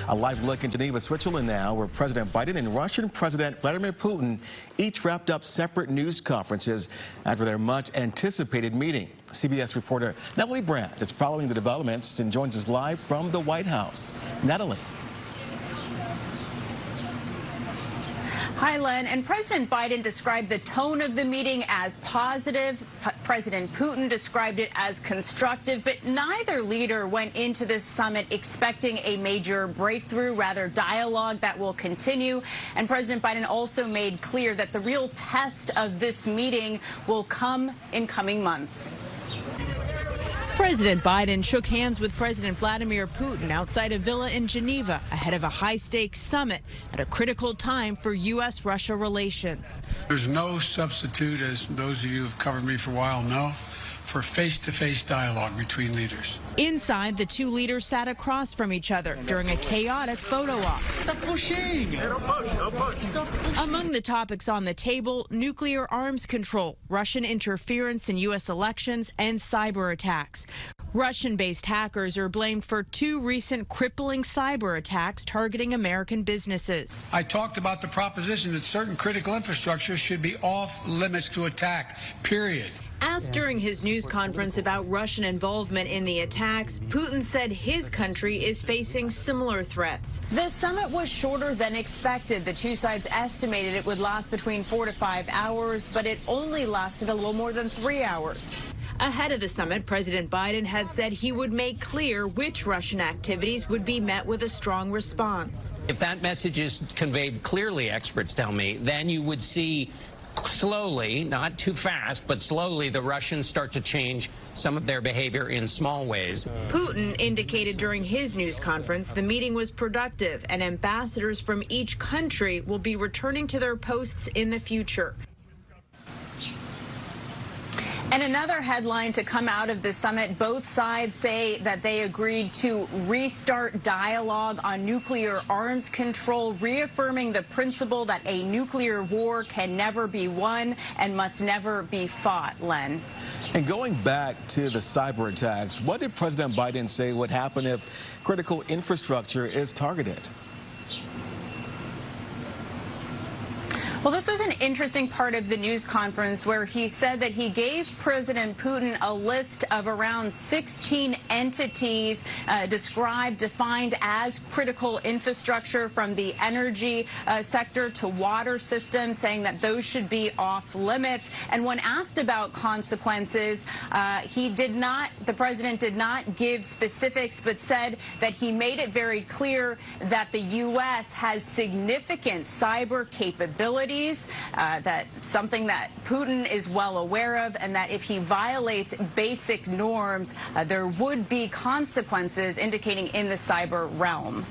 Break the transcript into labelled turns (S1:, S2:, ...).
S1: A live look in Geneva, Switzerland now, where President Biden and Russian President Vladimir Putin each wrapped up separate news conferences after their much-anticipated meeting. CBS reporter Natalie Brand is following the developments and joins us live from the White House. Natalie.
S2: Hi, Len. And President Biden described the tone of the meeting as positive. President Putin described it as constructive, but neither leader went into this summit expecting a major breakthrough, rather dialogue that will continue. And President Biden also made clear that the real test of this meeting will come in coming months.
S3: President Biden shook hands with President Vladimir Putin outside a villa in Geneva ahead of a high-stakes summit at a critical time for U.S.-Russia relations.
S4: There's no substitute, as those of you who have covered me for a while know, for face-to-face dialogue between leaders.
S3: Inside, the two leaders sat across from each other during a chaotic photo op.
S4: Stop pushing!
S3: Among the topics on the table, nuclear arms control, Russian interference in U.S. elections, and cyber attacks. Russian-based hackers are blamed for two recent crippling cyber attacks targeting American businesses.
S4: I talked about the proposition that certain critical infrastructure should be off limits to attack, period.
S3: Asked during his news conference about Russian involvement in the attacks, Putin said his country is facing similar threats. The summit was shorter than expected. The two sides estimated it would last between 4 to 5 hours, but it only lasted a little more than 3 hours. Ahead of the summit, President Biden had said he would make clear which Russian activities would be met with a strong response.
S5: If that message is conveyed clearly, experts tell me, then you would see slowly, not too fast, but slowly, the Russians start to change some of their behavior in small ways.
S3: Putin indicated during his news conference the meeting was productive and ambassadors from each country will be returning to their posts in the future.
S2: And another headline to come out of the summit, both sides say that they agreed to restart dialogue on nuclear arms control, reaffirming the principle that a nuclear war can never be won and must never be fought, Len.
S1: And going back to the cyber attacks, what did President Biden say would happen if critical infrastructure is targeted?
S2: Well, this was an interesting part of the news conference where he said that he gave President Putin a list of around 16 entities defined as critical infrastructure, from the energy sector to water systems, saying that those should be off limits. And when asked about consequences, the president did not give specifics, but said that he made it very clear that the U.S. has significant cyber capabilities. That's something that Putin is well aware of, and that if he violates basic norms, there would be consequences, indicating in the cyber realm.